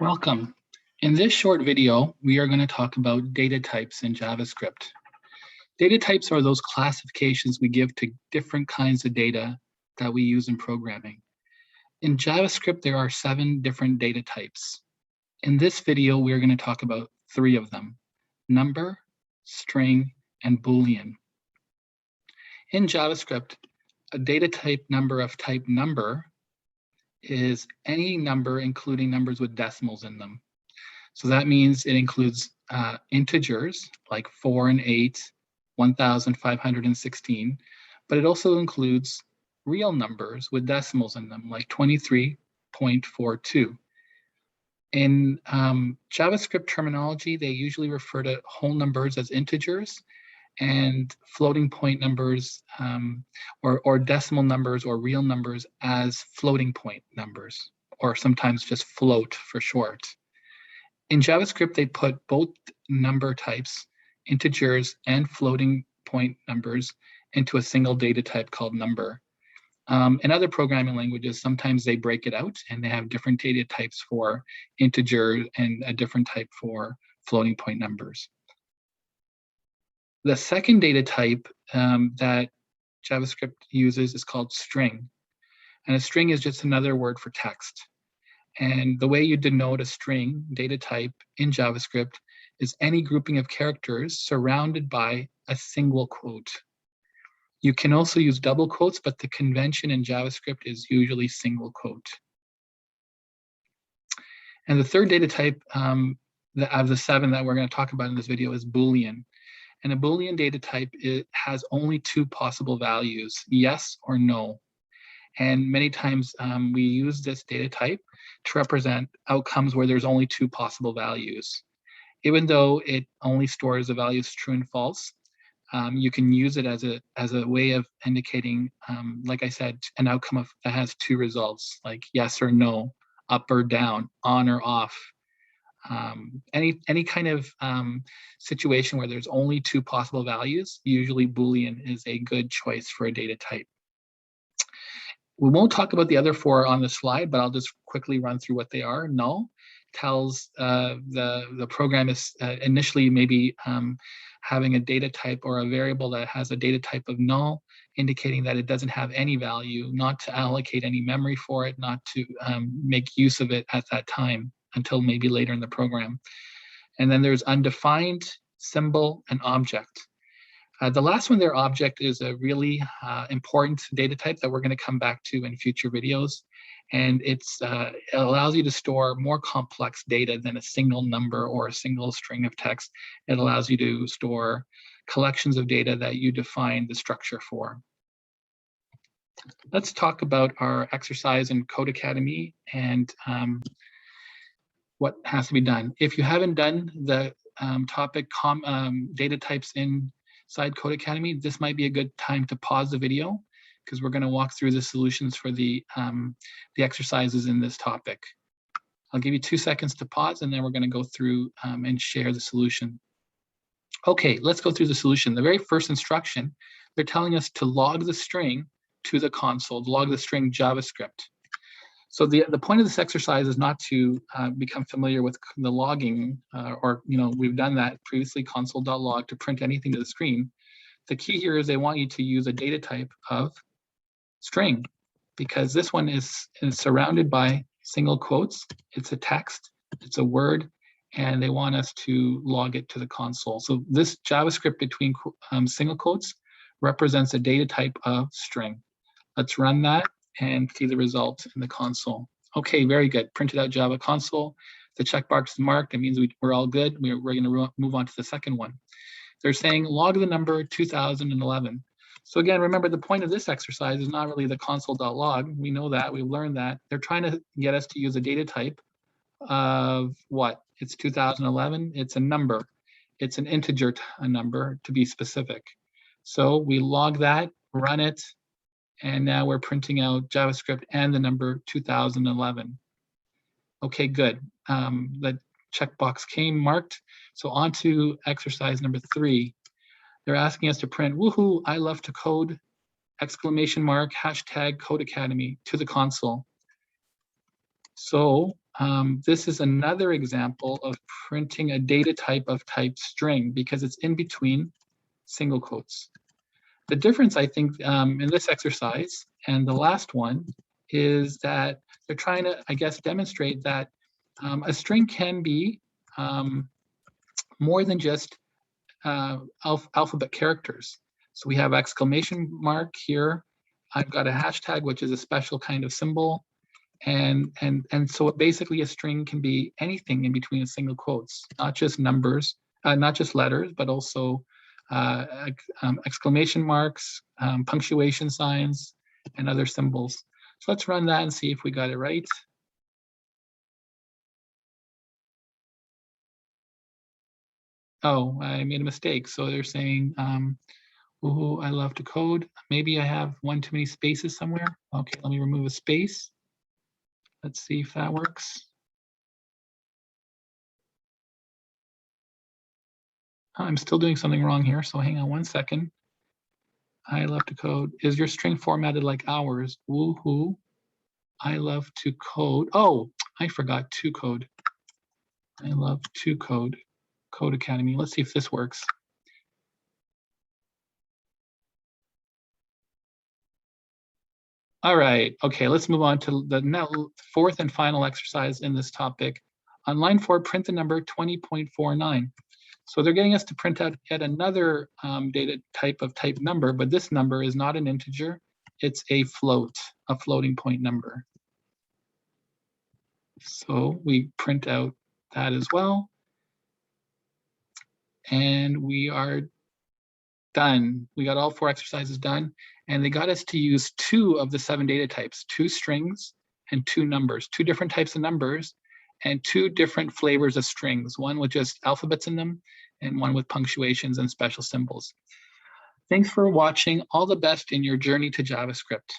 Welcome. In this short video, we are going to talk about data types in JavaScript. Data types are those classifications we give to different kinds of data that we use in programming. In JavaScript, there are 7 different data types. In this video, we're going to talk about 3 of them: number, string, and Boolean. In JavaScript, a data type number of type number is any number including numbers with decimals in them. So that means it includes integers like 4 and 8, 1,516, but it also includes real numbers with decimals in them like 23.42. In JavaScript terminology, they usually refer to whole numbers as integers and floating point numbers or decimal numbers or real numbers as floating point numbers, or sometimes just float for short. In JavaScript, they put both number types, integers and floating point numbers, into a single data type called number. In other programming languages, sometimes they break it out and they have different data types for integer and a different type for floating point numbers. The second data type that JavaScript uses is called string. And a string is just another word for text. And the way you denote a string data type in JavaScript is any grouping of characters surrounded by a single quote. You can also use double quotes, but the convention in JavaScript is usually single quote. And the third data type of the 7 that we're going to talk about in this video is Boolean. And a Boolean data type, it has only 2 possible values, yes or no. And many times we use this data type to represent outcomes where there's only 2 possible values. Even though it only stores the values true and false, you can use it as a way of indicating, like I said, an outcome that has 2 results, like yes or no, up or down, on or off. Any kind of situation where there's only 2 possible values, usually Boolean is a good choice for a data type. We won't talk about the other 4 on the slide, but I'll just quickly run through what they are. Null tells the program is initially maybe having a data type or a variable that has a data type of null, indicating that it doesn't have any value, not to allocate any memory for it, not to make use of it at that time until maybe later in the program. And then there's undefined, symbol, and object. The last one there, object, is a really important data type that we're going to come back to in future videos. And it allows you to store more complex data than a single number or a single string of text. It allows you to store collections of data that you define the structure for. Let's talk about our exercise in Code Academy and what has to be done. If you haven't done the topic data types inside Code Academy, this might be a good time to pause the video, because we're going to walk through the solutions for the exercises in this topic. I'll give you 2 seconds to pause, and then we're going to go through and share the solution. Okay, let's go through the solution. The very first instruction, they're telling us to log the string to the console, log the string JavaScript. So the point of this exercise is not to become familiar with the logging, or we've done that previously, console.log, to print anything to the screen. The key here is they want you to use a data type of string, because this one is surrounded by single quotes. It's a text, it's a word, and they want us to log it to the console. So this JavaScript between single quotes represents a data type of string. Let's run that and see the result in the console. Okay, very good. Printed out Java console. The checkbox is marked. It means we're all good. We're going to move on to the second one. They're saying log the number 2011. So again, remember, the point of this exercise is not really the console.log. We know that. We've learned that. They're trying to get us to use a data type of what? It's 2011. It's a number. It's an integer number, to be specific. So we log that, run it, and now we're printing out JavaScript and the number 2011. Okay, good. The checkbox came marked. So on to exercise number 3. They're asking us to print, woohoo, I love to code, exclamation mark, hashtag Code Academy, to the console. So this is another example of printing a data type of type string because it's in between single quotes. The difference, I think, in this exercise and the last one is that they're trying to, I guess, demonstrate that a string can be more than just alphabet characters. So we have exclamation mark here. I've got a hashtag, which is a special kind of symbol. And so basically a string can be anything in between a single quotes, not just numbers, not just letters, but also exclamation marks, punctuation signs, and other symbols. So let's run that and see if we got it right. Oh, I made a mistake. So they're saying, ooh, I love to code. Maybe I have one too many spaces somewhere. Okay, let me remove a space. Let's see if that works. I'm still doing something wrong here, so hang on one second. I love to code. Is your string formatted like ours? Woohoo. I love to code. Oh, I forgot to code. I love to code. Code Academy. Let's see if this works. All right, okay, let's move on to the fourth and final exercise in this topic. On line 4, print the number 20.49. So they're getting us to print out yet another data type of type number, but this number is not an integer, it's a floating point number. So we print out that as well. And we are done. We got all 4 exercises done, and they got us to use 2 of the 7 data types, 2 strings and 2 numbers, 2 different types of numbers and 2 different flavors of strings, one with just alphabets in them and one with punctuations and special symbols. Thanks for watching. All the best in your journey to JavaScript.